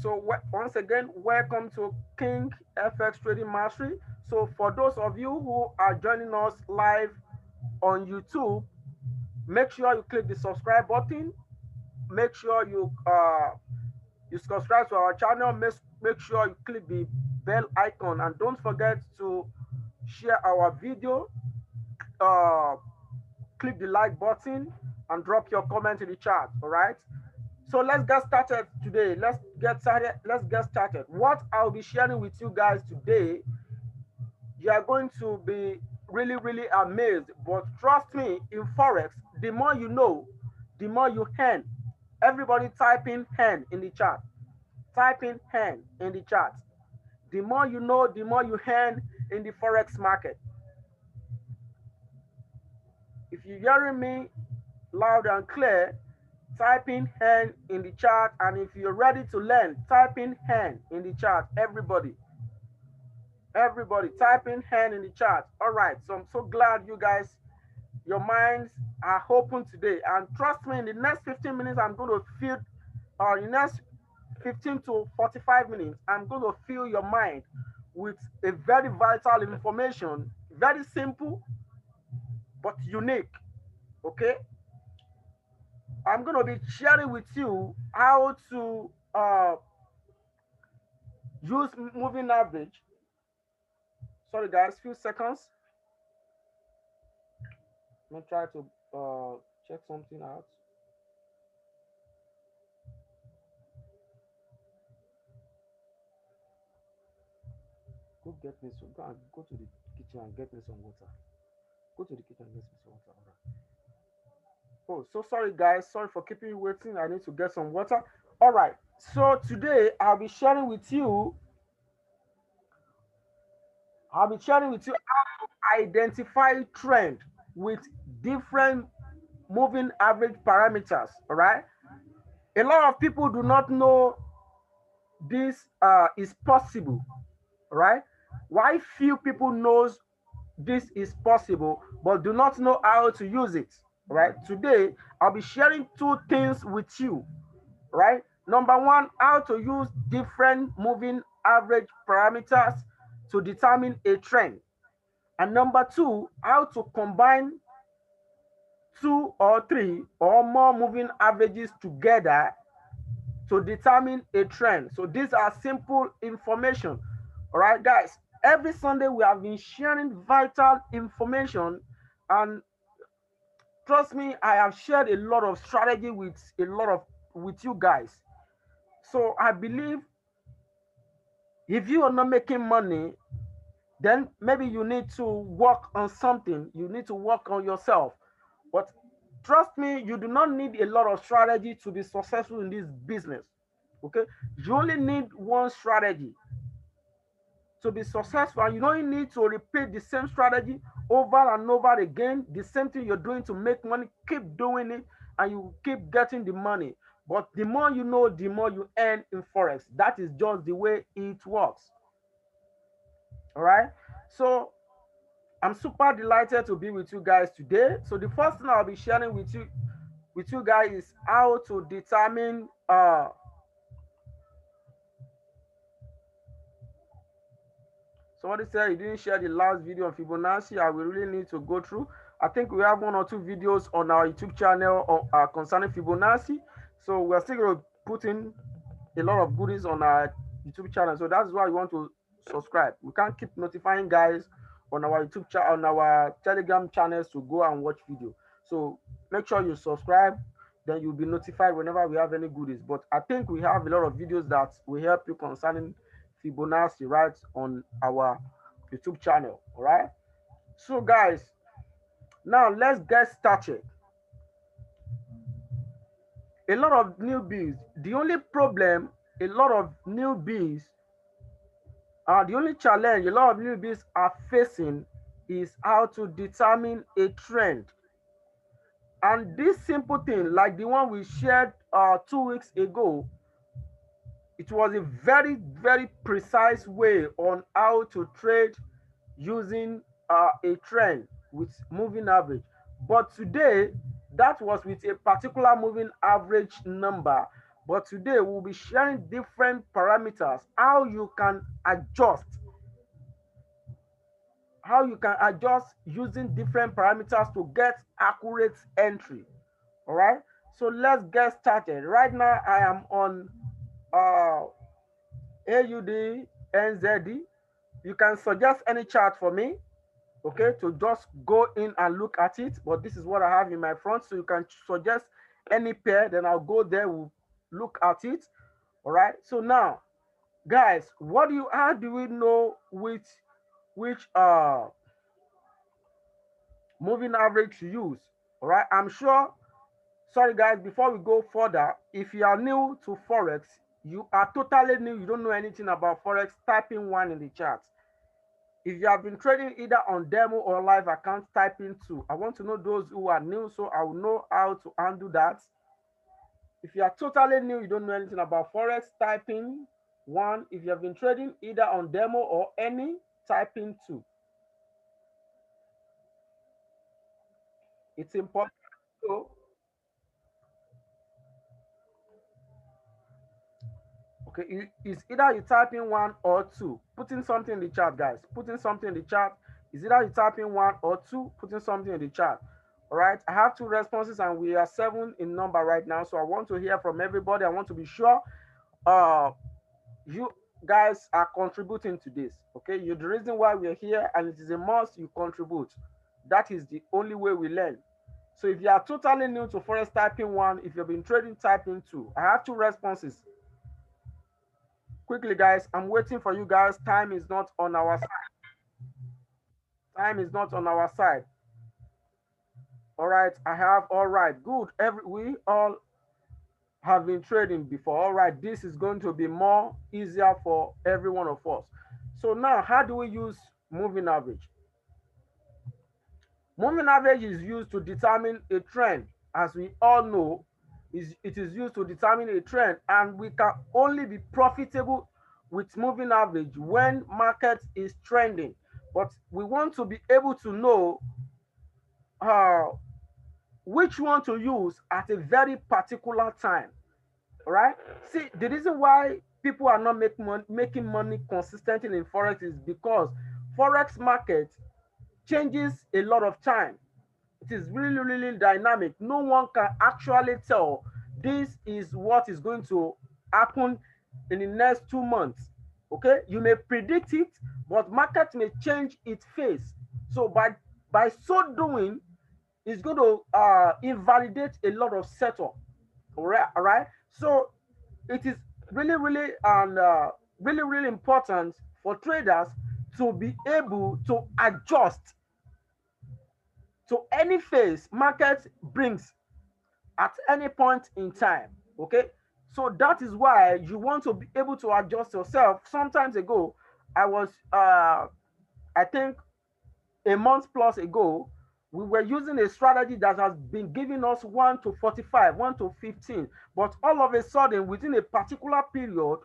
So once again, welcome to King FX Trading Mastery. So for those of you who are joining us live on YouTube, make sure you click the subscribe button. Make sure you subscribe to our channel. Make sure you click the bell icon, and don't forget to share our video. Uh, Click the like button and drop your comment in the chat. All right. So let's get started today. Let's get started. What I'll be sharing with you guys today, you are going to be really, really amazed. But trust me, in Forex, the more you know, the more you earn. Everybody type in earn in the chat. Type in earn in the chat. The more you know, the more you earn in the Forex market. If you're hearing me loud and clear, type in hand in the chat. And if you're ready to learn, type in hand in the chat. Everybody type in hand in the chat. All right, so I'm so glad you guys, your minds are open today. And trust me, in the next 15 minutes, I'm going to fill, or in the next 15 to 45 minutes, I'm going to fill your mind with a very vital information, very simple but unique. Okay, I'm going to be sharing with you how to use moving average. Sorry guys, few seconds. Let me try to check something out. Go get me some. Go to the kitchen and get me some water. Go to the kitchen and get me some water. All right. Oh, so sorry guys. Sorry for keeping you waiting. I need to get some water. All right. So today I'll be sharing with you. I'll be sharing with you how to identify trend with different moving average parameters. All right. A lot of people do not know this is possible. All right. Why few people knows this is possible but do not know how to use it. All right. Today I'll be sharing two things with you. Right. Number one, how to use different moving average parameters to determine a trend. And number two, how to combine two or three or more moving averages together to determine a trend. So these are simple information. All right, guys. Every Sunday we have been sharing vital information, and trust me, I have shared a lot of strategy with you guys. So I believe if you are not making money, then maybe you need to work on something. You need to work on yourself. But trust me, you do not need a lot of strategy to be successful in this business. Okay, you only need one strategy to be successful, and you don't need to repeat the same strategy over and over again. The same thing you're doing to make money, keep doing it, and you keep getting the money. But the more you know, the more you earn in Forex. That is just the way it works. All right. So I'm super delighted to be with you guys today. So the first thing I'll be sharing with you guys is how to determine somebody said you didn't share the last video on Fibonacci. I will really need to go through. I think we have one or two videos on our YouTube channel concerning Fibonacci. So we're still going to put in a lot of goodies on our YouTube channel. So that's why you want to subscribe. We can't keep notifying guys on our YouTube channel, on our Telegram channels to go and watch video. So make sure you subscribe. Then you'll be notified whenever we have any goodies. But I think we have a lot of videos that will help you concerning Fibonacci right on our YouTube channel. All right. So guys, now let's get started. A lot of newbies, the only problem a lot of newbies the only challenge a lot of newbies are facing is how to determine a trend. And this simple thing, like the one we shared 2 weeks ago, it was a very, very precise way on how to trade using a trend with moving average. But today, that was with a particular moving average number. But today we'll be sharing different parameters, how you can adjust using different parameters to get accurate entry. All right. So let's get started. Right now I am on uh, AUD NZD. You can suggest any chart for me, okay, to just go in and look at it. But this is what I have in my front, so you can suggest any pair. Then I'll go there, we'll look at it. All right. So now, guys, how do we know which moving average to use? All right. I'm sure. Sorry, guys. Before we go further, if you are new to forex, you are totally new. You don't know anything about forex. Type in 1 in the chat. If you have been trading either on demo or live account, type in 2. I want to know those who are new, so I will know how to handle that. If you are totally new, you don't know anything about forex, type in 1. If you have been trading either on demo or any, type in 2. It's important. So, okay, it's either you type in 1 or 2. Putting something in the chat, guys. Putting something in the chat is either you type in 1 or 2. Putting something in the chat. All right. I have 2 responses and we are 7 in number right now. So I want to hear from everybody. I want to be sure uh you guys are contributing to this. Okay. You're the reason why we're here, and it is a must you contribute. That is the only way we learn. So if you are totally new to forex, type in 1. If you've been trading, type in 2. I have 2 responses. Quickly, guys, I'm waiting for you guys. Time is not on our side. Time is not on our side. All right, I have. All right, good. We all have been trading before. All right, this is going to be more easier for every one of us. So now, how do we use moving average? Moving average is used to determine a trend. As we all know, it is used to determine a trend, and we can only be profitable with moving average when market is trending. But we want to be able to know uh, which one to use at a very particular time. All right. See, the reason why people are not making money consistently in forex is because forex market changes a lot of time. It is really, really dynamic. No one can actually tell this is what is going to happen in the next 2 months. Okay, you may predict it, but market may change its face. So by so doing, it's going to invalidate a lot of setup. All right. So it is really, really and really, really important for traders to be able to adjust to any phase market brings at any point in time. Okay, so that is why you want to be able to adjust yourself. Sometimes ago, I think a month plus ago, we were using a strategy that has been giving us 1 to 45, 1 to 15, but all of a sudden within a particular period,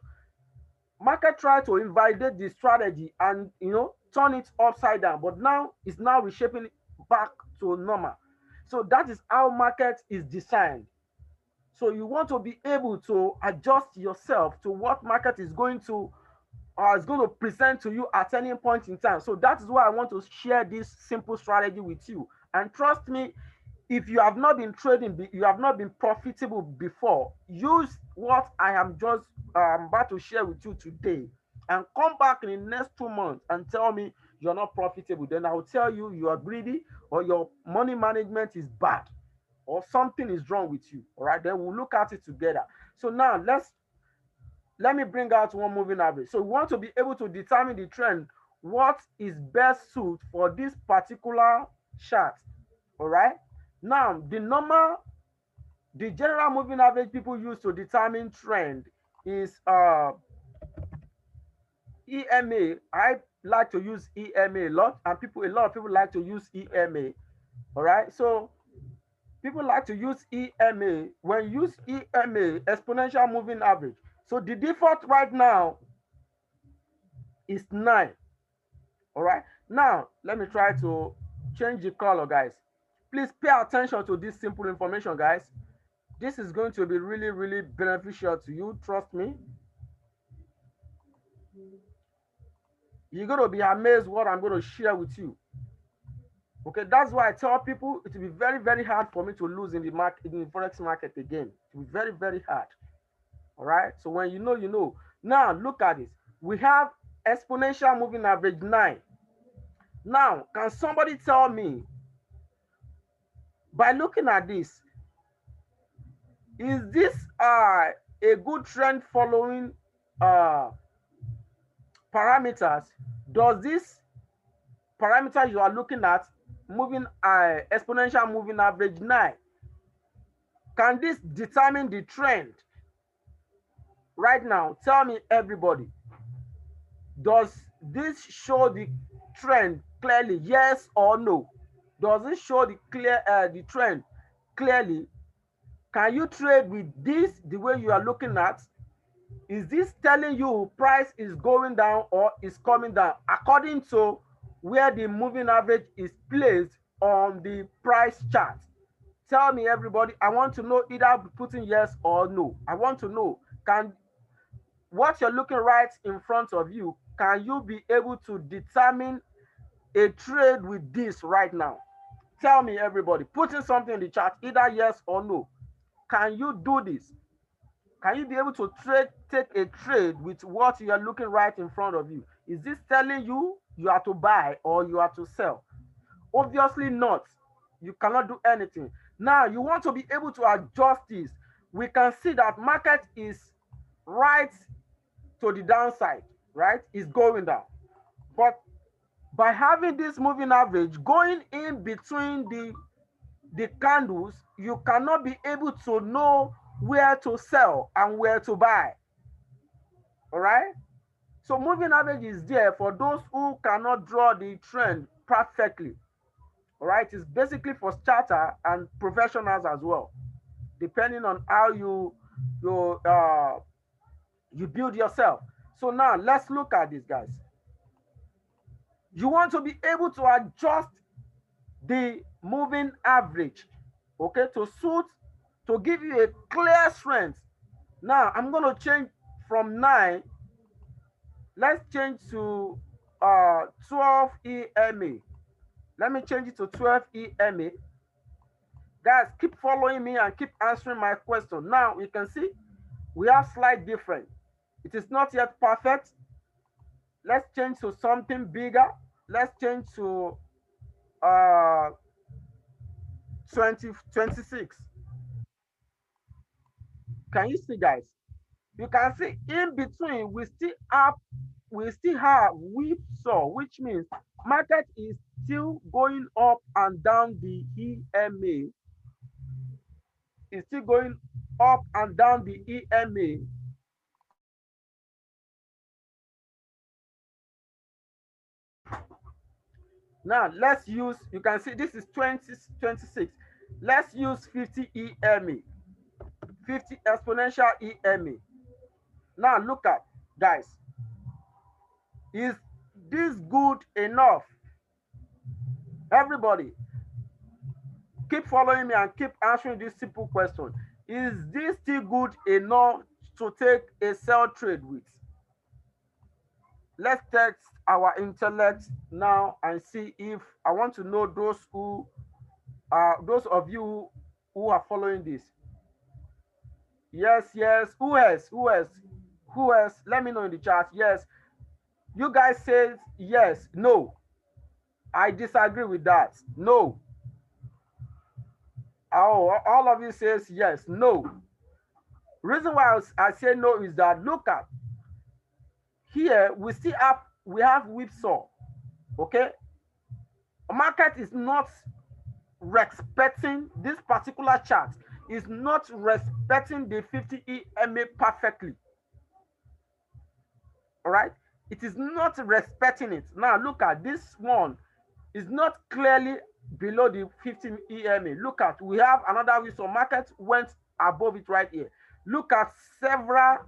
market tried to invalidate the strategy and turn it upside down, but now it's now reshaping it back to normal. So that is how market is designed. So you want to be able to adjust yourself to what market is going to present to you at any point in time. So that is why I want to share this simple strategy with you. And trust me, if you have not been trading, you have not been profitable before, use what I am just about to share with you today, and come back in the next 2 months and tell me you're not profitable. Then I will tell you you are greedy, or your money management is bad, or something is wrong with you. All right, then we'll look at it together. So now let me bring out one moving average. So we want to be able to determine the trend, what is best suited for this particular chart. All right. Now, the general moving average people use to determine trend is EMA. I like to use EMA a lot, and a lot of people like to use EMA. All right. So people like to use EMA. When you use EMA, exponential moving average. So the default right now is 9. All right. Now, let me try to change the color, guys. Please pay attention to this simple information, guys. This is going to be really, really beneficial to you. Trust me. You're going to be amazed what I'm going to share with you. Okay, that's why I tell people it will be very, very hard for me to lose in the market, in the forex market again. It will be very, very hard. All right. So when you know, you know. Now look at this. We have exponential moving average 9. Now, can somebody tell me, by looking at this, is this a good trend following parameters? Does this parameter you are looking at, moving exponential moving average 9, can this determine the trend? Right now, tell me everybody, does this show the trend clearly, yes or no? Does it show the trend clearly? Can you trade with this the way you are looking at? Is this telling you price is going down or is coming down according to where the moving average is placed on the price chart? Tell me everybody, I want to know, either putting yes or no. I want to know, can what you're looking right in front of you, can you be able to determine a trade with this right now? Tell me everybody, putting something in the chat, either yes or no. Can you do this? Can you be able to take a trade with what you are looking right in front of you? Is this telling you you are to buy or you are to sell? Obviously not. You cannot do anything. Now you want to be able to adjust this. We can see that market is right to the downside, right? It's going down. But by having this moving average going in between the candles, you cannot be able to know where to sell and where to buy. All right. So moving average is there for those who cannot draw the trend perfectly. All right. It's basically for starter and professionals as well, depending on how you build yourself. So now let's look at this, guys. You want to be able to adjust the moving average, okay, to give you a clear strength. Now I'm going to change from 9. Let's change to 12 EMA. Let me change it to 12 EMA. Guys, keep following me and keep answering my question. Now you can see we have slight difference. It is not yet perfect. Let's change to something bigger. Let's change to 26. Can you see, guys? You can see in between we still have whipsaw, which means market is still going up and down. The EMA is still going up and down the EMA. Now let's use, you can see this is 2026. Let's use 50 EMA, 50 exponential EMA. Now look at, guys, is this good enough? Everybody, keep following me and keep answering this simple question. Is this still good enough to take a sell trade with? Let's test our intellect now and see if, I want to know those of you who are following this. Yes, yes. Who else? Who else? Who else? Let me know in the chat. Yes. You guys said yes. No. I disagree with that. No. Oh, all of you says yes. No. Reason why I say no is that, look at here, we have whipsaw. Okay. Market is not respecting this particular chart, is not respecting the 50 EMA perfectly. All right, it is not respecting it. Now look at this one, is not clearly below the 50 EMA. Look at, we have another whipsaw. Market went above it right here. Look at several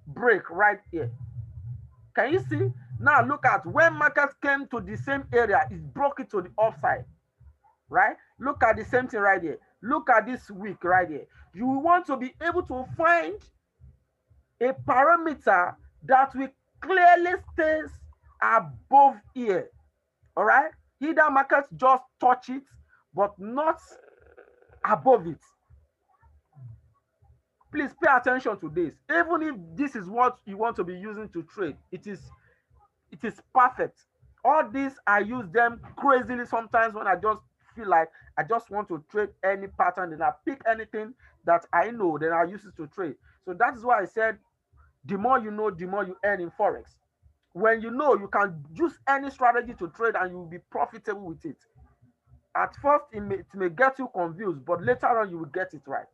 break right here. Can you see? Now look at, when market came to the same area, it broke it to the upside, right? Look at the same thing right here. Look at this week right here. You want to be able to find a parameter that will clearly stays above here. All right. Either market just touch it, but not above it. Please pay attention to this. Even if this is what you want to be using to trade, it is perfect. All these I use them crazily sometimes when I just feel like I just want to trade any pattern, then I pick anything that I know, then I use it to trade. So that is why I said the more you know, the more you earn in forex. When you know, you can use any strategy to trade and you will be profitable with it. At first it may get you confused, but later on you will get it right.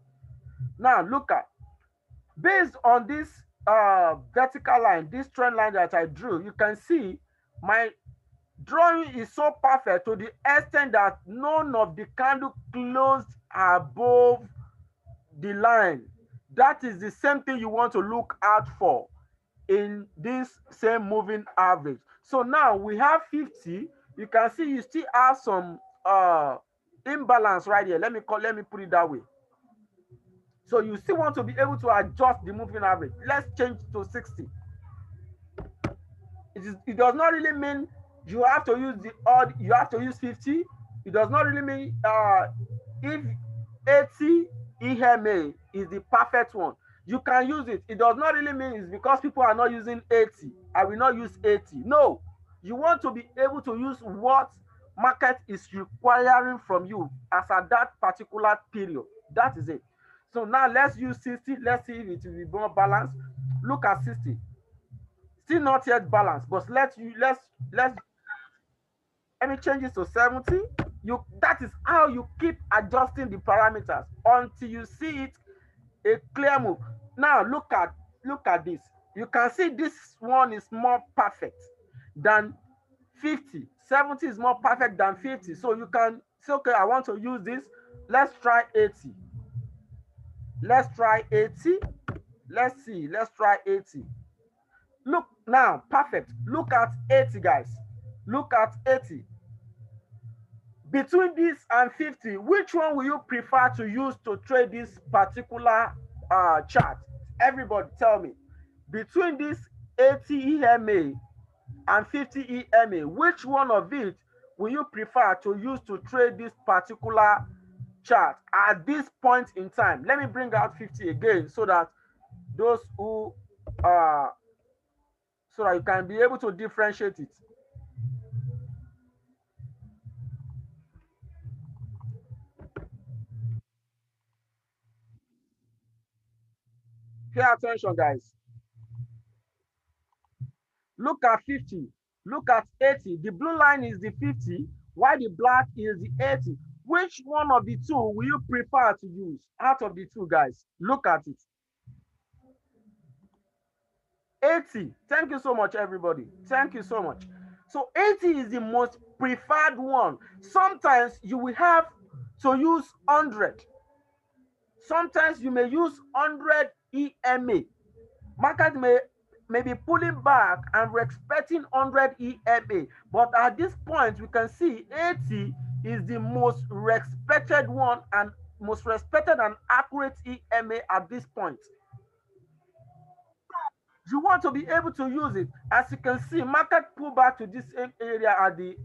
Now look at, based on this vertical line, this trend line that I drew, you can see my drawing is so perfect to the extent that none of the candle closed above the line. That is the same thing you want to look out for in this same moving average. So now we have 50. You can see you still have some imbalance right here. Let me put it that way. So you still want to be able to adjust the moving average. Let's change to 60. It does not really mean you have to use the odd, you have to use 50. It does not really mean if 80 EMA is the perfect one, you can use it. It does not really mean it's because people are not using 80, I will not use 80. No, you want to be able to use what market is requiring from you as at that particular period. That is it. So now let's use 60. Let's see if it will be more balanced. Look at 60. Still not yet balanced, but let's let me change this to 70. That is how you keep adjusting the parameters until you see it a clear move. Now look at this. You can see this one is more perfect than 50. 70 is more perfect than 50. So you can say, okay, I want to use this. Let's try 80. Let's try 80. Let's see. Let's try 80. Look now, perfect. Look at 80, guys. Look at 80. Between this and 50, which one will you prefer to use to trade this particular chart? Everybody tell me. Between this 80 EMA and 50 EMA, which one of it will you prefer to use to trade this particular chart at this point in time? Let me bring out 50 again so that those who so that you can be able to differentiate it. Pay attention, guys. Look at 50. Look at 80. The blue line is the 50, while the black is the 80. Which one of the two will you prefer to use out of the two, guys? Look at it. 80. Thank you so much, everybody. Thank you so much. So 80 is the most preferred one. Sometimes you will have to use 100. Sometimes you may use 100 EMA. Market may be pulling back and we're expecting 100 EMA. But at this point, we can see 80 is the most respected one and most respected and accurate EMA at this point. You want to be able to use it. As you can see, market pulled back to this same area at the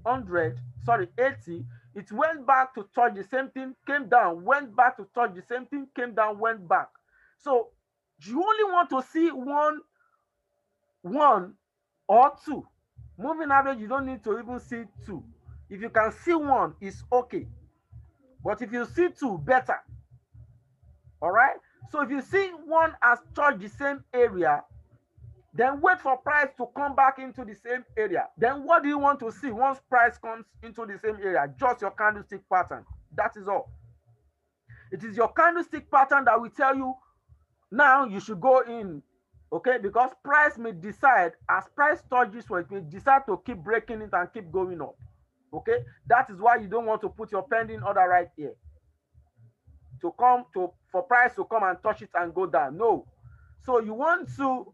80. It went back to touch the same thing, came down, went back to touch the same thing, came down, went back. So you only want to see one or two. Moving average, you don't need to even see two. If you can see one, it's okay. But if you see two, better. All right. So if you see one has touched the same area, then wait for price to come back into the same area. Then what do you want to see once price comes into the same area? Just your candlestick pattern. That is all. It is your candlestick pattern that will tell you now you should go in. Okay, because price may decide, as price touches one, it may decide to keep breaking it and keep going up. Okay, that is why you don't want to put your pending order right here for price to come and touch it and go down. No. So you want to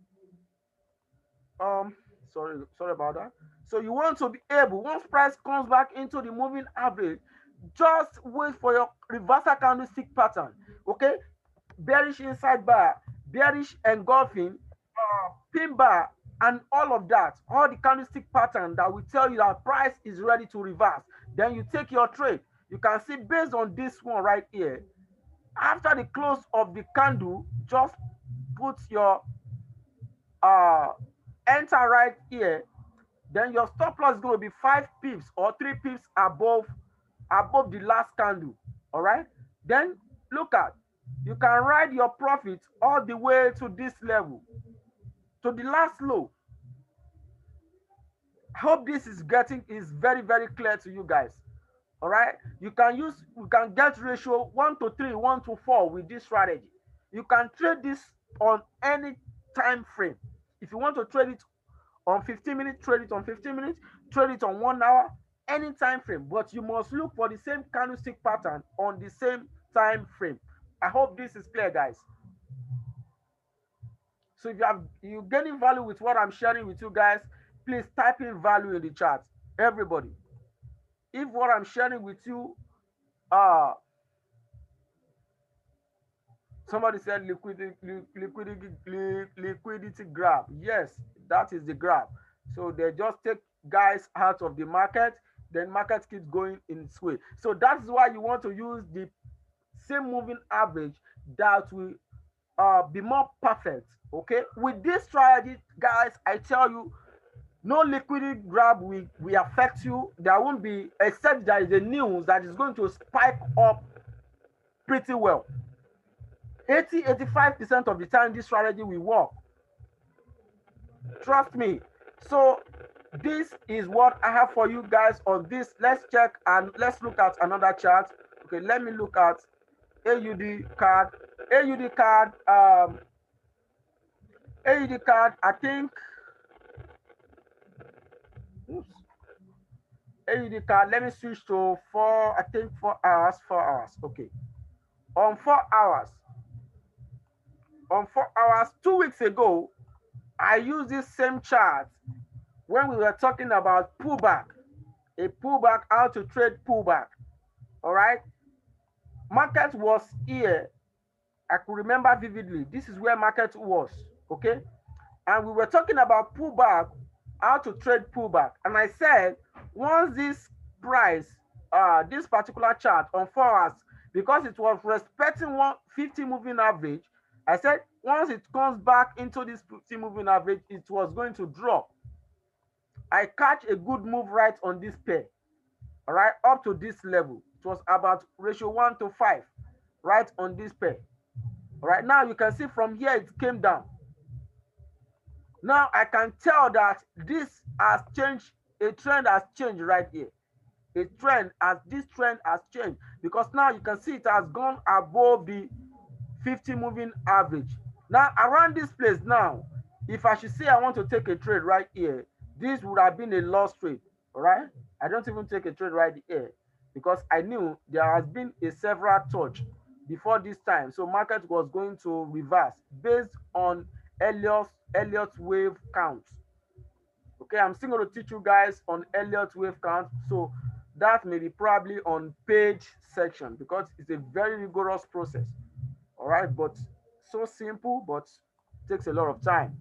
sorry about that. So you want to be able, once price comes back into the moving average, just wait for your reversal candlestick pattern. Okay, bearish inside bar, bearish engulfing, pin bar, and all of that, all the candlestick pattern that will tell you that price is ready to reverse. Then you take your trade. You can see based on this one right here, after the close of the candle, just put your enter right here. Then your stop loss is going to be 5 pips or 3 pips above the last candle. All right. Then look at, you can ride your profit all the way to this level, to the last low. I hope this is very, very clear to you guys. All right. You can get ratio 1 to 3, 1 to 4 with this strategy. You can trade this on any time frame. If you want to trade it on 15 minutes, trade it on 15 minutes, trade it on 1 hour, any time frame. But you must look for the same candlestick pattern on the same time frame. I hope this is clear, guys. So if you're getting value with what I'm sharing with you guys, please type in value in the chat, everybody. If what I'm sharing with you, somebody said liquidity grab. Yes, that is the grab. So they just take guys out of the market, then market keeps going in its way. So that's why you want to use the same moving average that will be more perfect. Okay, with this strategy, guys, I tell you, no liquidity grab will affect you. There won't be, except there is a news that is going to spike up pretty well. 80-85% of the time this strategy will work. Trust me. So this is what I have for you guys on this. Let's check and let's look at another chart. Okay, let me look at AUD card. AUD card, I think. Oops. AUD card, let me switch to 4 hours. Okay. On 4 hours. On 4 hours, 2 weeks ago, I used this same chart when we were talking about pullback, a pullback, how to trade pullback. All right. Market was here. I could remember vividly. This is where market was. Okay. And we were talking about pullback, how to trade pullback. And I said, once this price, this particular chart on 4 hours, because it was respecting 150 moving average, I said, once it comes back into this 50 moving average, it was going to drop. I catch a good move right on this pair, all right, up to this level. It was about ratio 1 to 5, right on this pair. All right, now you can see from here it came down. Now I can tell that this has changed, a trend has changed right here. This trend has changed because now you can see it has gone above the 50 moving average. Now around this place now, if I should say I want to take a trade right here, this would have been a loss trade. All right, I don't even take a trade right here because I knew there has been a several touch before this time, so market was going to reverse based on Elliott wave count. Okay, I'm still going to teach you guys on Elliott wave count, so that may be probably on page section because it's a very rigorous process. All right, but so simple, but takes a lot of time.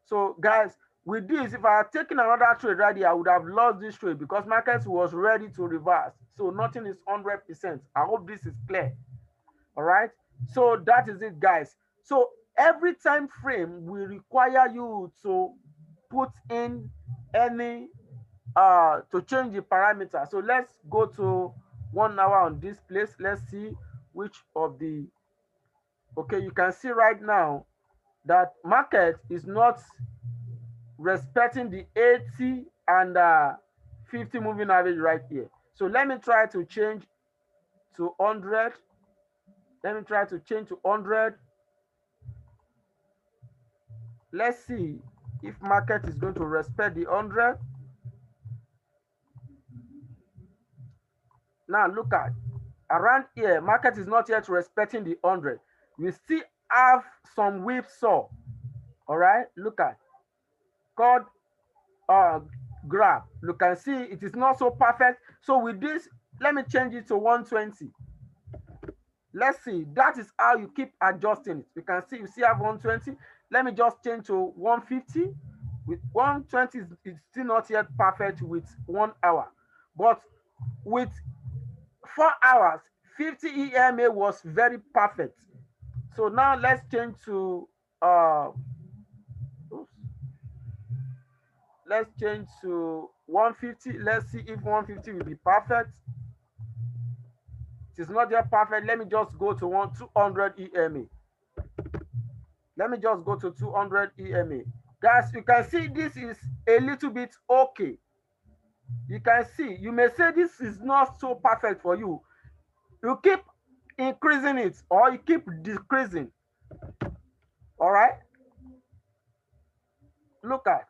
So guys, with this, if I had taken another trade right here, I would have lost this trade because market was ready to reverse. So nothing is 100%. I hope this is clear. All right, so that is it, guys. So every time frame will require you to put in any to change the parameter. So let's go to 1 hour on this place. Let's see which of the, okay, you can see right now that market is not respecting the 80 and 50 moving average right here. So let me try to change to 100. Let me try to change to 100. Let's see if market is going to respect the 100. Now look at around here, market is not yet respecting the 100. We still have some whipsaw. All right, look at called graph. You can see it is not so perfect. So with this, let me change it to 120. Let's see. That is how you keep adjusting it. You can see you see have 120. Let me just change to 150. With 120 is still not yet perfect with 1 hour. But with 4 hours, 50 EMA was very perfect. So now let's change to oops, let's change to 150. Let's see if 150 will be perfect. It is not yet perfect. Let me just go to 200 EMA. Let me just go to 200 EMA. Guys, you can see this is a little bit okay. You can see, you may say this is not so perfect for you. You keep increasing it or you keep decreasing. All right. Look at,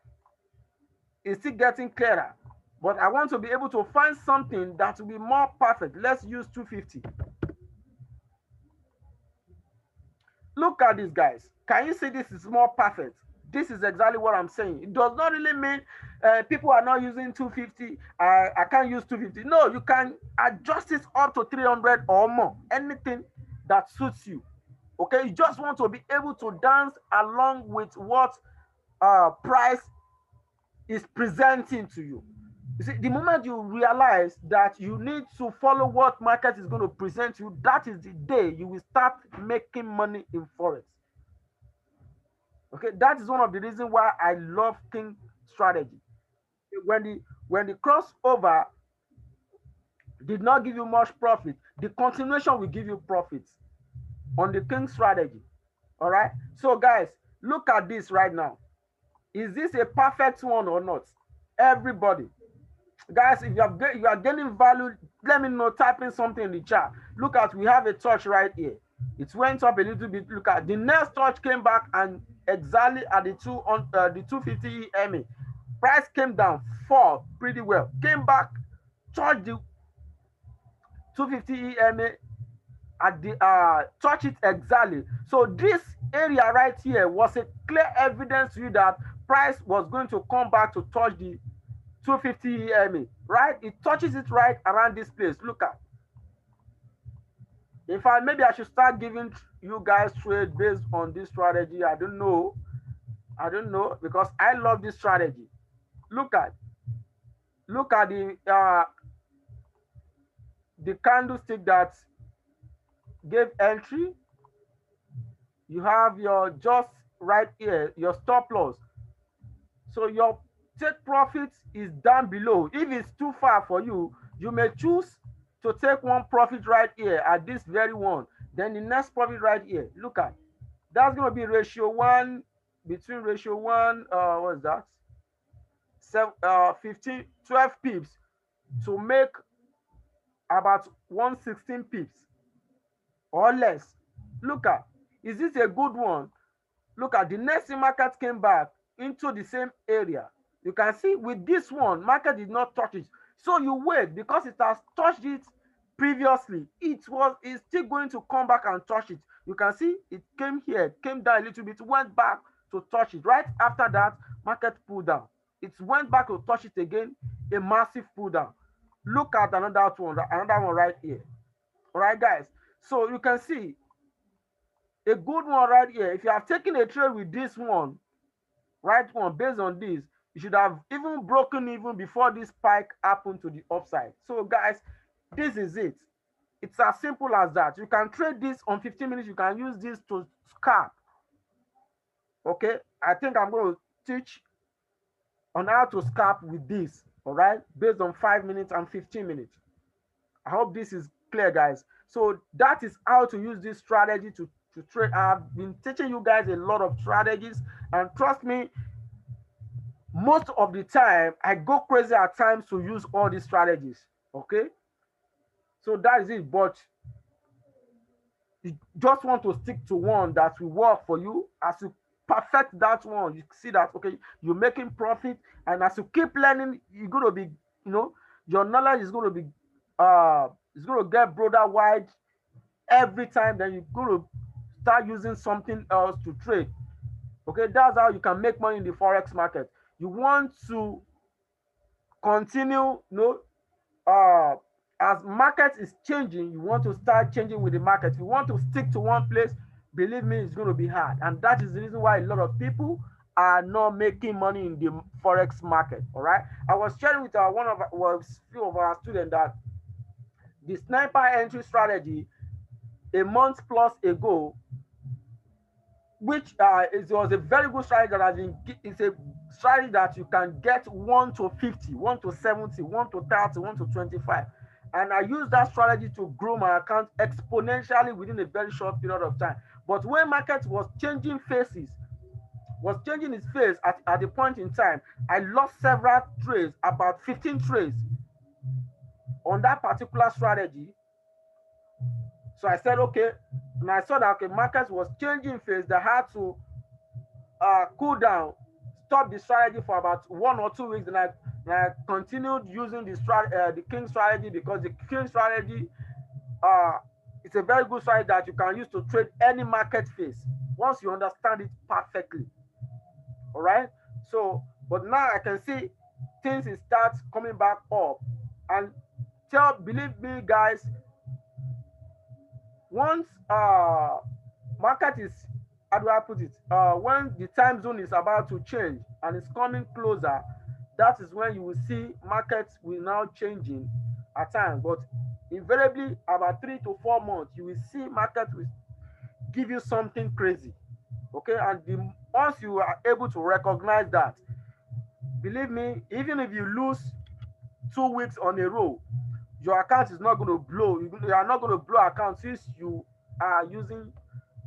it's still getting clearer. But I want to be able to find something that will be more perfect. Let's use 250. Look at this, guys. Can you see this is more perfect? This is exactly what I'm saying. It does not really mean people are not using 250. I can't use 250. No, you can adjust it up to 300 or more. Anything that suits you. Okay, you just want to be able to dance along with what price is presenting to you. You see, the moment you realize that you need to follow what market is going to present you, that is the day you will start making money in forex. Okay, that is one of the reasons why I love king strategy. When the crossover did not give you much profit, the continuation will give you profits on the king strategy. All right. So guys, look at this right now. Is this a perfect one or not? Everybody, guys, if you are gaining value, let me know. Type in something in the chat. Look at, we have a touch right here. It went up a little bit. Look at the next touch, came back and exactly at the 250 EMA. Price came down, fall pretty well, came back, touched the 250 EMA at the touch it exactly. So this area right here was a clear evidence to you that price was going to come back to touch the 250 EMA, right? It touches it right around this place. Look at. In fact, maybe I should start giving you guys trade based on this strategy. I don't know. I don't know, because I love this strategy. Look at the candlestick that gave entry. You have your just right here, your stop loss. So your take profit is down below. If it's too far for you, you may choose to take one profit right here at this very one. Then the next profit right here. Look at, that's going to be ratio 1 between ratio 1, what is that? 15, 12 pips to make about 116 pips or less. Look at, is this a good one? Look at the next market came back into the same area. You can see with this one, market did not touch it. So you wait, because it has touched it previously. It's still going to come back and touch it. You can see it came here, came down a little bit, went back to touch it. Right after that, market pulled down. It went back to touch it again, a massive pull down. Look at another one right here. All right, guys. So you can see a good one right here. If you have taken a trade with this one, right one, based on this, you should have even broken even before this spike happened to the upside. So guys, this is it. It's as simple as that. You can trade this on 15 minutes. You can use this to scalp. Okay, I think I'm going to teach on how to scalp with this, all right, based on 5 minutes and 15 minutes. I hope this is clear, guys. So that is how to use this strategy to trade. I've been teaching you guys a lot of strategies, and trust me, most of the time I go crazy at times to use all these strategies. Okay, so that is it. But you just want to stick to one that will work for you. As you perfect that one, you see that, okay, you're making profit, and as you keep learning, you're going to be, your knowledge is going to be it's going to get broader wide every time. Then you're going to start using something else to trade. Okay, that's how you can make money in the forex market. You want to continue as market is changing, you want to start changing with the market. If you want to stick to one place, believe me, it's going to be hard. And that is the reason why a lot of people are not making money in the forex market. All right. I was sharing with few of our students that the sniper entry strategy a month plus ago, which was a very good strategy that has been, it's a strategy that you can get 1 to 50, 1 to 70, 1 to 30, 1 to 25. And I use that strategy to grow my account exponentially within a very short period of time. But when market was changing faces, was changing its face at the point in time, I lost several trades, about 15 trades on that particular strategy. So I said, okay, and I saw that okay, market was changing phase, that had to cool down, stop the strategy for about 1 or 2 weeks, and I continued using the king strategy, because the king strategy it's a very good strategy that you can use to trade any market phase once you understand it perfectly. All right. So, but now I can see things start coming back up, and believe me, guys, once market is, how do I put it, when the time zone is about to change and it's coming closer, that is when you will see markets will now changing at times. But invariably about 3 to 4 months, you will see market will give you something crazy. Okay, and once you are able to recognize that, believe me, even if you lose 2 weeks on a row, your account is not going to blow. You are not going to blow account since you are using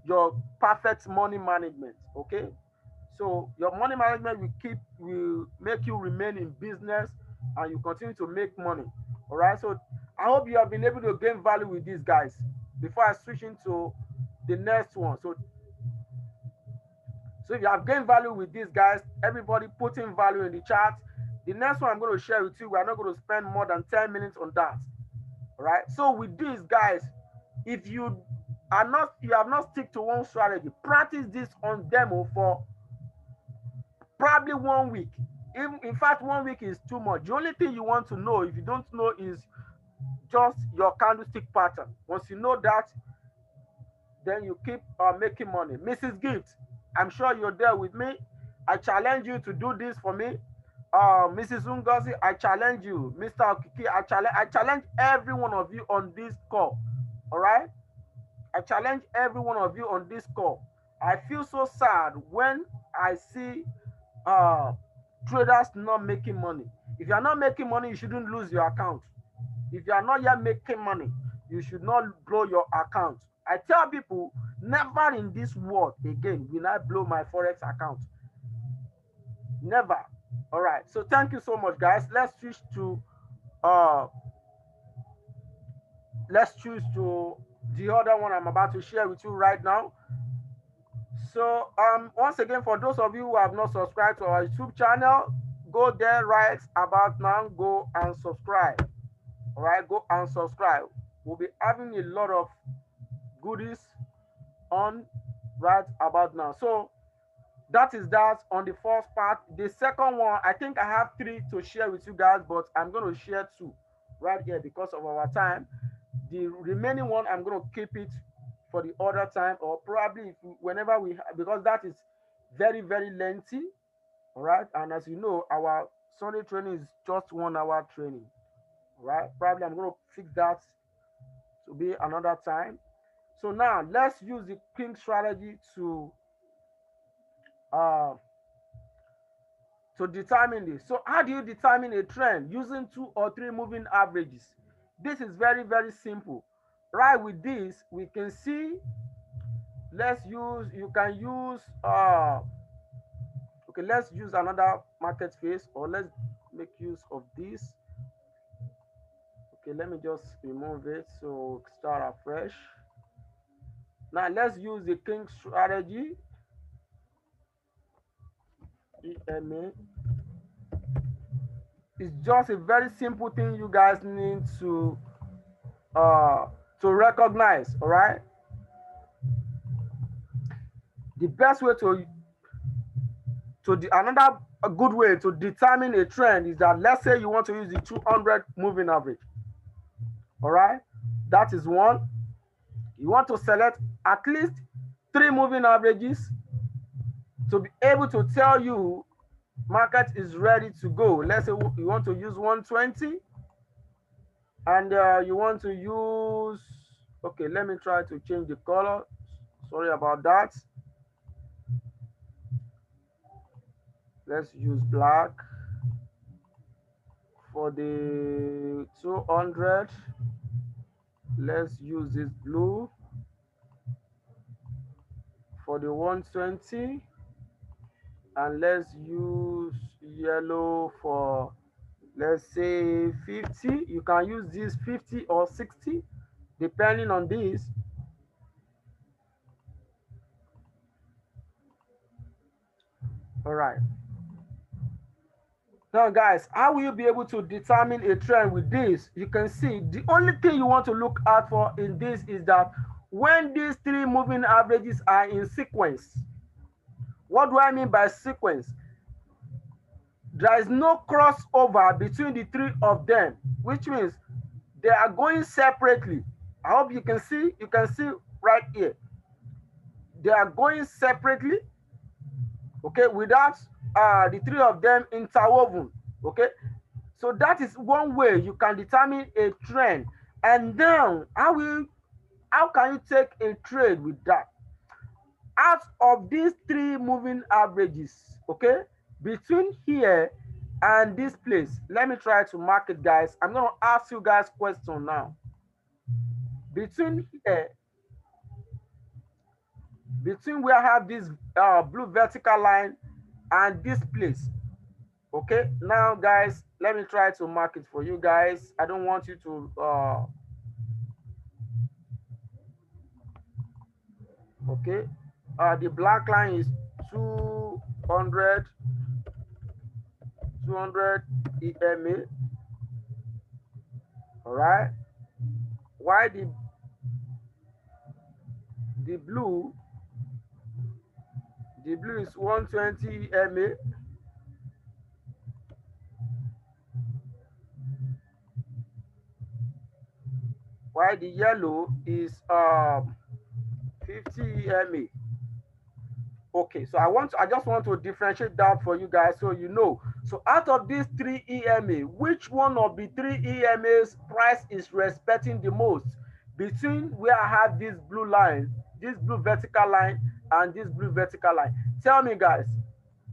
your perfect money management. Okay, so your money management will make you remain in business, and you continue to make money. All right, so I hope you have been able to gain value with these guys before I switch into the next one. So if you have gained value with these guys, everybody putting value in the chat. The next one I'm going to share with you, we're not going to spend more than 10 minutes on that. All right. So with these guys, if you have not stick to one strategy, practice this on demo for probably 1 week. In fact, 1 week is too much. The only thing you want to know, if you don't know, is just your candlestick pattern. Once you know that, then you keep making money. Mrs. Gift, I'm sure you're there with me. I challenge you to do this for me. Mrs. Ungozi, I challenge you. Mr. Okiki, I challenge every one of you on this call. All right? I challenge every one of you on this call. I feel so sad when I see traders not making money. If you are not making money, you shouldn't lose your account. If you are not yet making money, you should not blow your account. I tell people, never in this world again will I blow my Forex account. Never. All right. So thank you so much, guys. Let's switch to the other one I'm about to share with you right now. So once again, for those of you who have not subscribed to our YouTube channel, go there right about now, go and subscribe. All right, go and subscribe. We'll be having a lot of goodies on right about now. So that is that on the first part. The second one, I think I have 3 to share with you guys, but I'm going to share 2 right here because of our time. The remaining one, I'm going to keep it for the other time, or probably whenever because that is very, very lengthy. All right, and as you know, our Sunday training is just 1 hour training. All right, probably I'm going to fix that to be another time. So now let's use the king strategy to determine this. So how do you determine a trend? Using 2 or 3 moving averages. This is very, very simple. Right, with this we can see, you can use okay, let's use another market phase, or let's make use of this. Okay, let me just remove it, so start afresh. Now let's use the king strategy. EMA. It's just a very simple thing you guys need to recognize. All right, the best way another good way to determine a trend is that, let's say you want to use the 200 moving average. All right, that is one. You want to select at least 3 moving averages to be able to tell you market is ready to go. Let's say you want to use 120 and you want to use, okay, let me try to change the color. Sorry about that. Let's use black. For the 200, let's use this blue. For the 120, and let's use yellow for, let's say, 50. You can use this 50 or 60 depending on this. All right, now guys, how will you be able to determine a trend with this? You can see the only thing you want to look out for in this is that when these 3 moving averages are in sequence. What do I mean by sequence? There is no crossover between the 3 of them, which means they are going separately. I hope you can see right here. They are going separately, okay, without the 3 of them interwoven, okay. So that is one way you can determine a trend. And then how can you take a trade with that? Out of these 3 moving averages, okay, between here and this place, let me try to mark it, guys. I'm going to ask you guys question now. Between here, between where I have this blue vertical line and this place, okay. Now guys, let me try to mark it for you guys. I don't want you to okay, the black line is 200 EMA. All right, why the blue is 120 EMA. Why the yellow is 50 EMA. Okay, so I just want to differentiate that for you guys so you know. So out of these 3 EMA, which one of the 3 EMA's price is respecting the most between where I have this blue line, this blue vertical line, and this blue vertical line? Tell me, guys,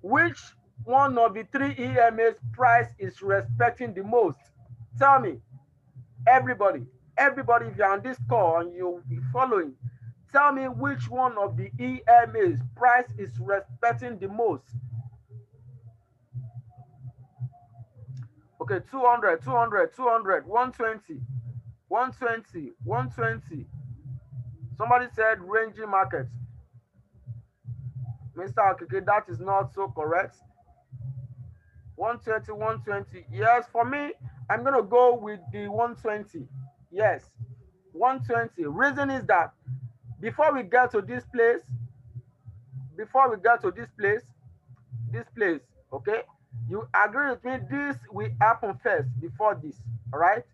which one of the 3 EMA's price is respecting the most? Tell me, everybody, if you're on this call and you're following, tell me which one of the EMA's price is respecting the most. Okay, 200, 200, 200, 120, 120, 120. Somebody said ranging market. Mr. Okeke, that is not so correct. 120, 120. Yes, for me, I'm going to go with the 120. Yes, 120. Reason is that before we get to this place, okay, you agree with me, this will happen first before this, all right?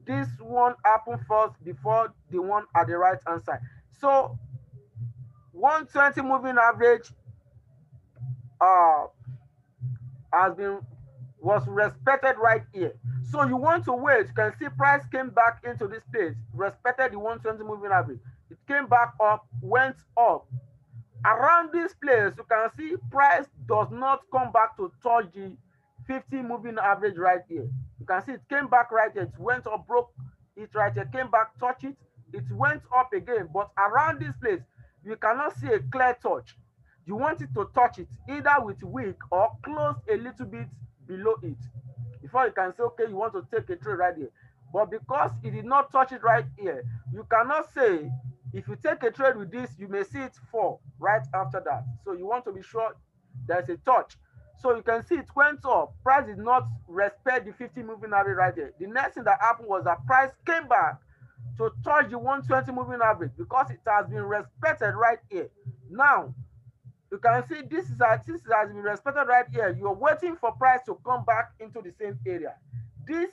This one happened first before the one at the right hand side. So 120 moving average was respected right here. So you want to wait. You can see price came back into this place, respected the 120 moving average. It came back up, went up. Around this place, you can see price does not come back to touch the 50 moving average right here. You can see it came back right here. It went up, broke it right here, came back, touch it. It went up again. But around this place, you cannot see a clear touch. You want it to touch it either with wick or close a little bit below it before you can say, okay, you want to take a trade right here. But because it did not touch it right here, you cannot say, if you take a trade with this, you may see it fall right after that. So you want to be sure there's a touch. So you can see it went up. Price did not respect the 50 moving average right there. The next thing that happened was that price came back to touch the 120 moving average because it has been respected right here. Now, you can see this has been respected right here. You're waiting for price to come back into the same area. This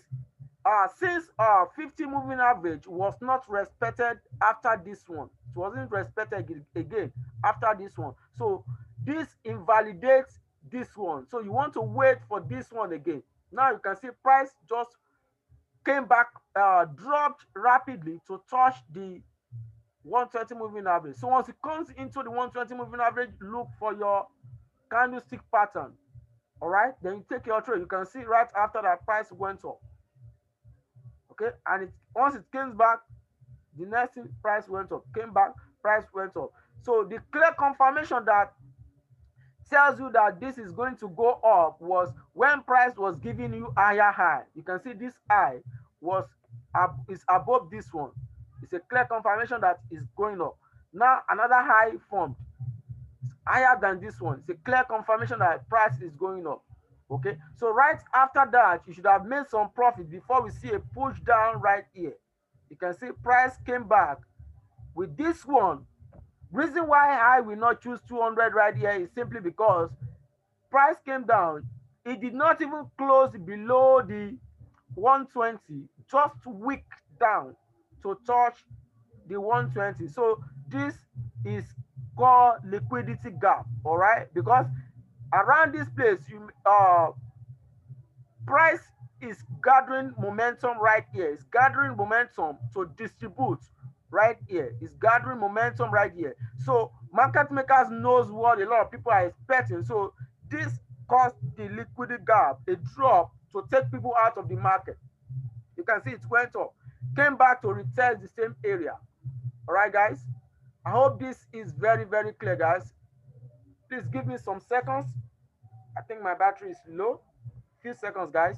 since 50 moving average was not respected after this one, it wasn't respected again after this one. So this invalidates this one. So you want to wait for this one again. Now you can see price just came back, dropped rapidly to touch the 120 moving average. So once it comes into the 120 moving average, look for your candlestick pattern. All right, then you take your trade. You can see right after that price went up. Okay, and once it came back, the next thing, price went up, came back, price went up. So the clear confirmation that tells you that this is going to go up was when price was giving you higher high. You can see this high was is above this one. It's a clear confirmation that is going up. Now another high formed higher than this one. It's a clear confirmation that price is going up. Okay, so right after that, you should have made some profit before we see a push down right here. You can see price came back with this one. Reason why I will not choose 200 right here is simply because price came down. It did not even close below the 120, just wick down to touch the 120. So this is called liquidity gap, all right? Because around this place, price is gathering momentum right here. It's gathering momentum to distribute right here. It's gathering momentum right here. So market makers knows what a lot of people are expecting. So this caused the liquidity gap, a drop to take people out of the market. You can see it went up, came back to retest the same area. All right, guys. I hope this is very, very clear, guys. Please give me some seconds. I think my battery is low. Few seconds, guys.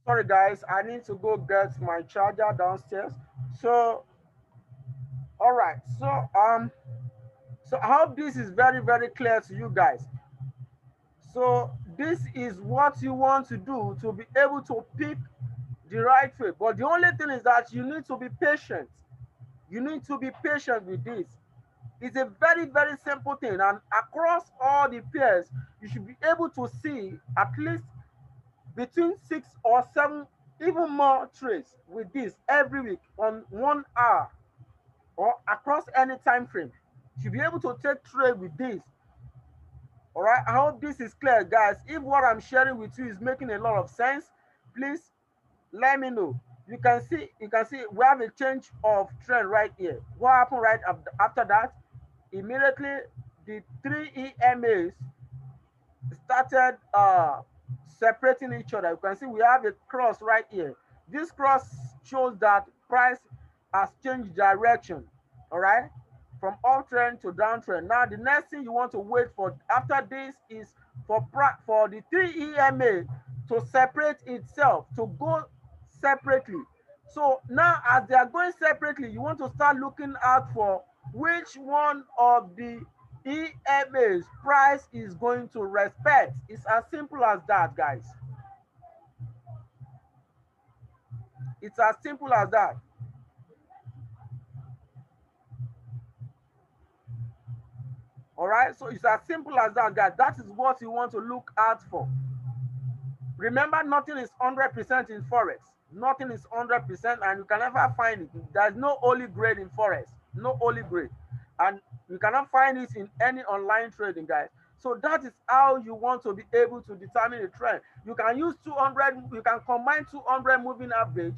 Sorry, guys. I need to go get my charger downstairs. So, all right. So I hope this is very, very clear to you guys. So this is what you want to do to be able to pick the right trade. But the only thing is that you need to be patient. You need to be patient with this. It's a very, very simple thing. And across all the pairs, you should be able to see at least between 6 or 7, even more trades with this every week on 1 hour or across any time frame. You should be able to take trade with this. All right, I hope this is clear, guys. If what I'm sharing with you is making a lot of sense, please let me know. You can see we have a change of trend right here. What happened right after that? Immediately the three EMAs started separating each other. You can see we have a cross right here. This cross shows that price has changed direction, all right, from uptrend to downtrend. Now the next thing you want to wait for after this is for the three EMA to separate itself, to go separately. So now as they are going separately, you want to start looking out for which one of the EMA's price is going to respect. It's as simple as that, guys. It's as simple as that. All right, so it's as simple as that, guys. That is what you want to look out for. Remember, nothing is 100% in forex. Nothing is 100%, and you can never find it. There's no holy grade in forex. No holy grade, and you cannot find it in any online trading, guys. So that is how you want to be able to determine a trend. You can use 200. You can combine 200 moving average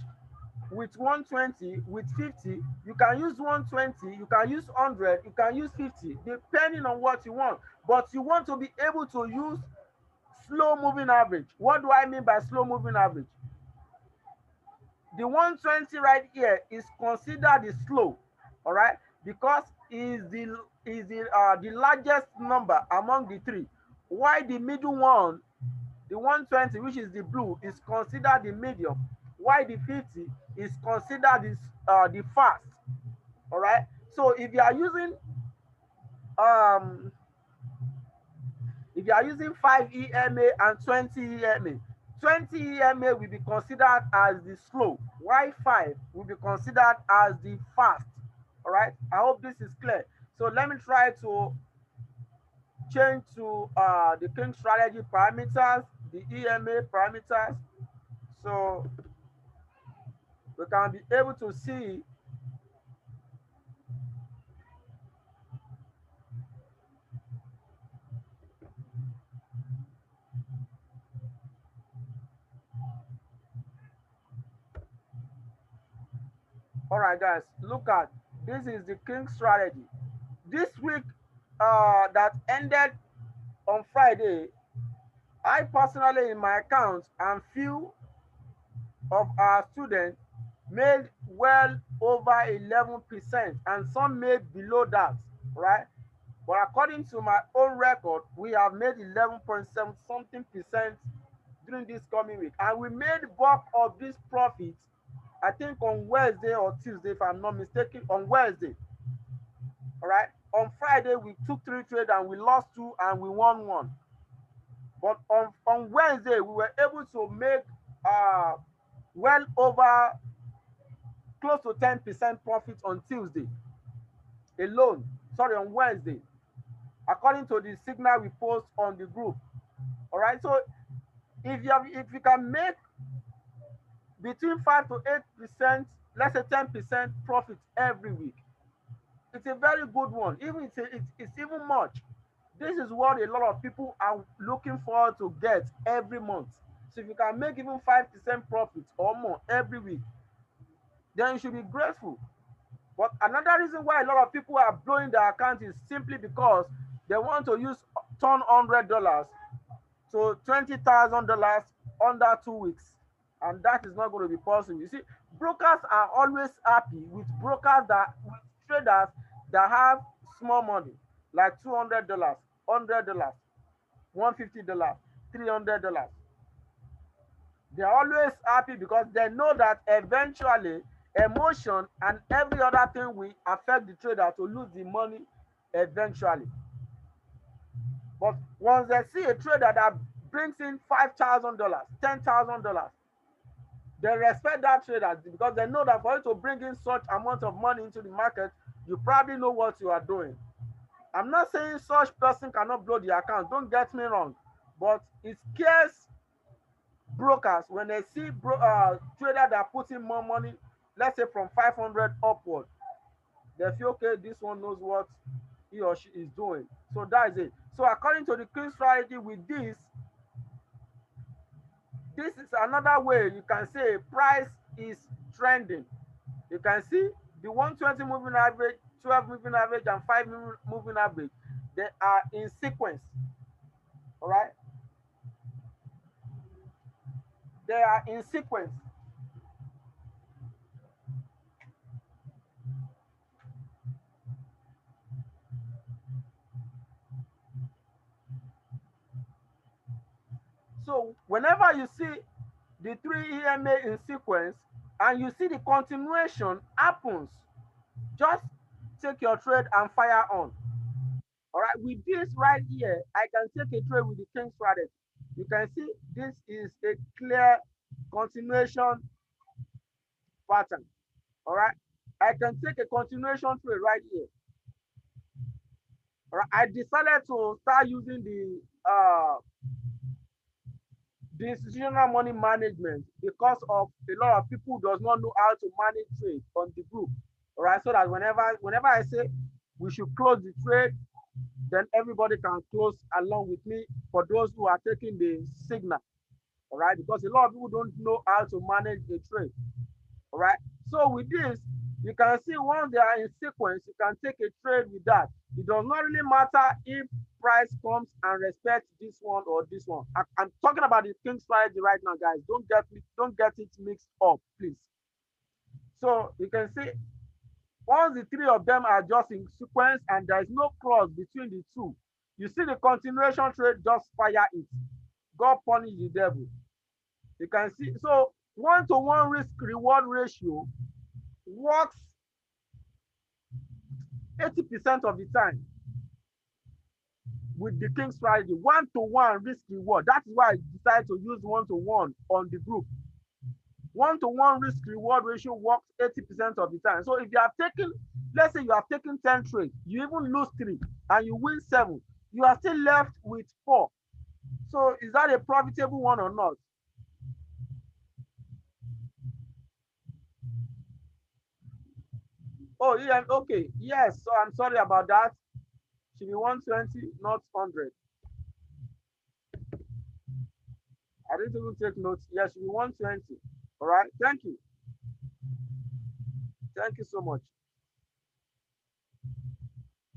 with 120, with 50. You can use 120. You can use 100. You can use 50, depending on what you want. But you want to be able to use slow moving average. What do I mean by slow moving average? The 120 right here is considered the slow, all right, because the largest number among the three. Why the middle one, the 120, which is the blue, is considered the medium. Why the 50 is considered the fast, all right. So um if you are using 5 EMA and 20 EMA, 20 EMA will be considered as the slow, while 5 will be considered as the fast. All right, I hope this is clear. So let me try to change to the King strategy parameters, the EMA parameters, so we can be able to see. All right, guys, look at this is the King strategy. This week that ended on Friday, I personally in my account and few of our students made well over 11%, and some made below that, right? But according to my own record, we have made 11.7 something percent during this coming week, and we made bulk of this profit, I think on Wednesday or Tuesday, if I'm not mistaken, on Wednesday. All right. On Friday, we took 3 trades and we lost 2 and we won 1. But on Wednesday, we were able to make uh, well over close to 10% profit on Tuesday alone. Sorry, on Wednesday, according to the signal we post on the group. All right. So if you can make between 5 to 8%, let's say 10% profit every week, it's a very good one. Even it's even much. This is what a lot of people are looking forward to get every month. So if you can make even 5% profit or more every week, then you should be grateful. But another reason why a lot of people are blowing their account is simply because they want to use turn $100 to $20,000 under 2 weeks, and that is not going to be possible. You see, brokers are always happy with traders that have small money, like $200, $100, $150, $300. They're always happy because they know that eventually emotion and every other thing will affect the trader to lose the money eventually. But once they see a trader that brings in $5,000, $10,000, they respect that trader because they know that for you to bring in such amount of money into the market, you probably know what you are doing. I'm not saying such person cannot blow the account, don't get me wrong, but it scares brokers when they see trader that put in more money, let's say from 500 upward. They feel okay, this one knows what he or she is doing. So that is it. So according to the King strategy, with this is another way you can say price is trending. You can see the 120 moving average, 12 moving average, and 5 moving average. They are in sequence. All right, they are in sequence. So whenever you see the 3 EMA in sequence and you see the continuation happens, just take your trade and fire on. All right, with this right here, I can take a trade with the King strategy. You can see this is a clear continuation pattern. All right, I can take a continuation trade right here. All right, I decided to start using the institutional money management, because of a lot of people does not know how to manage trade on the group. All right, so that whenever I say we should close the trade, then everybody can close along with me for those who are taking the signal. All right, because a lot of people don't know how to manage the trade. All right, so with this, you can see once they are in sequence, you can take a trade with that. It does not really matter if price comes and respect this one or this one. I'm talking about the king strategy right now, guys. Don't get it mixed up, please. So you can see once the three of them are just in sequence and there is no cross between the two, you see the continuation trade, just fire it. God punish the devil. You can see, so 1-to-1 risk reward ratio works 80% of the time with the king strategy. 1-to-1 risk reward. That is why I decided to use 1-to-1 on the group. 1-to-1 risk reward ratio works 80% of the time. So if you have taken, let's say you have taken 10 trades, you even lose 3 and you win 7, you are still left with 4. So is that a profitable one or not? Oh, yeah, okay. Yes, so I'm sorry about that. Should be 120, not 100. I didn't even take notes. Yes, should be 120. All right. Thank you. Thank you so much.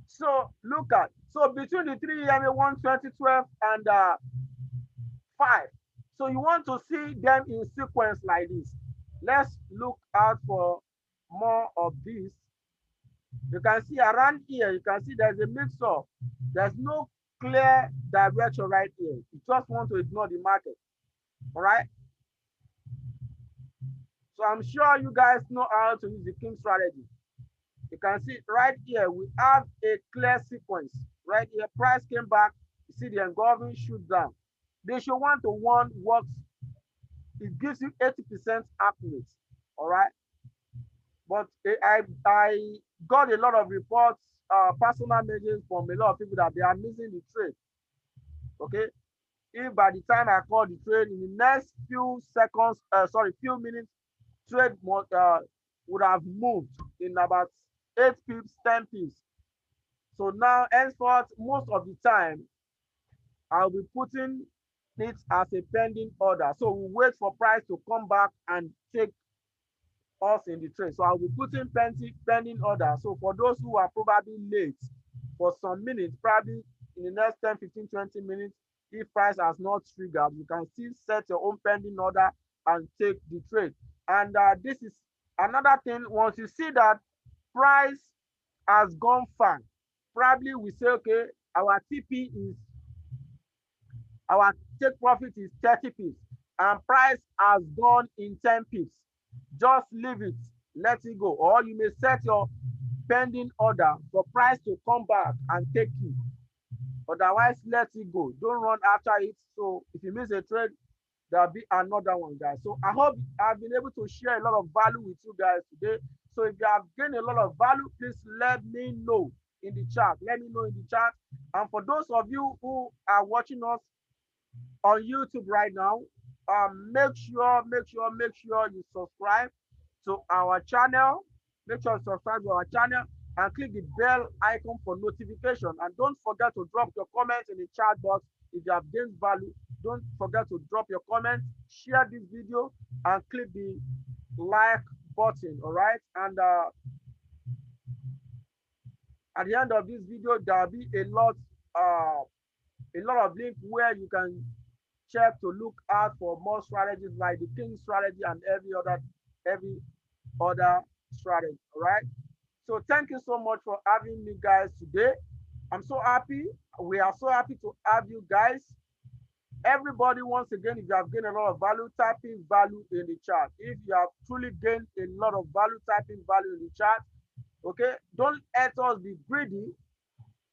So look at, so between the 3 EMA 120, 12, and 5. So you want to see them in sequence like this. Let's look out for more of this. You can see around here, you can see there's a mix up. There's no clear direction right here. You just want to ignore the market. All right. So I'm sure you guys know how to use the king strategy. You can see right here, we have a clear sequence. Right here, price came back. You see the engulfing shoot down. They show 1-to-1 works. It gives you 80% accurate. All right. But I got a lot of reports, personal messages from a lot of people that they are missing the trade. Okay. If by the time I call the trade in the next few seconds, few minutes, trade would have moved in about 8 pips, 10 pips. So now, henceforth, most of the time, I'll be putting it as a pending order. So we wait for price to come back and take us in the trade. So I'll be putting pending order. So for those who are probably late for some minutes, probably in the next 10, 15, 20 minutes, if price has not triggered, you can still set your own pending order and take the trade. And this is another thing. Once you see that price has gone far, probably we say, okay, our TP is, our take profit is 30 pips and price has gone in 10 pips. Just leave it, let it go. Or you may set your pending order for price to come back and take you. Otherwise, let it go. Don't run after it. So if you miss a trade, there'll be another one, guys. So I hope I've been able to share a lot of value with you guys today. So if you have gained a lot of value, please let me know in the chat. Let me know in the chat. And for those of you who are watching us on YouTube right now, make sure you subscribe to our channel. Make sure you subscribe to our channel and click the bell icon for notification. And don't forget to drop your comments in the chat box if you have gained value. Don't forget to drop your comments, share this video, and click the like button. All right. And at the end of this video, there'll be a lot of links where you can check to look out for more strategies like the king strategy and every other strategy. All right. So thank you so much for having me, guys, today. I'm so happy. We are so happy to have you guys. Everybody, once again, if you have gained a lot of value, type in value in the chat. If you have truly gained a lot of value, type in value in the chat. Okay. Don't let us be greedy.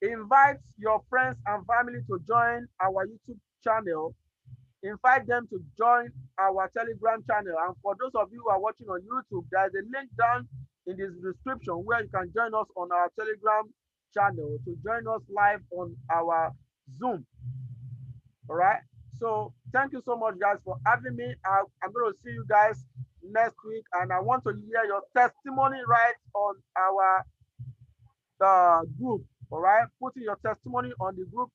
Invite your friends and family to join our YouTube channel. Invite them to join our Telegram channel. And for those of you who are watching on YouTube, there's a link down in the description where you can join us on our Telegram channel to join us live on our Zoom. All right. So Thank you so much, guys, for having me. I'm going to see you guys next week, and I want to hear your testimony right on our group. All right, putting your testimony on the group.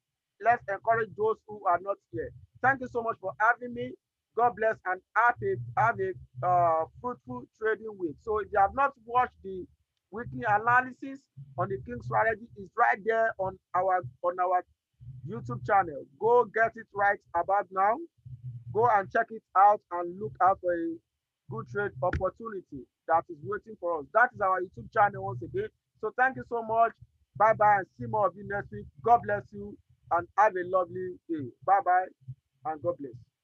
Let's encourage those who are not here. Thank you so much for having me. God bless and have a fruitful trading week. So if you have not watched the weekly analysis on the King strategy, it's right there on our YouTube channel. Go get it right about now. Go and check it out and look out for a good trade opportunity that is waiting for us. That is our YouTube channel once again. So thank you so much. Bye bye and see more of you next week. God bless you and have a lovely day. Bye bye and God bless.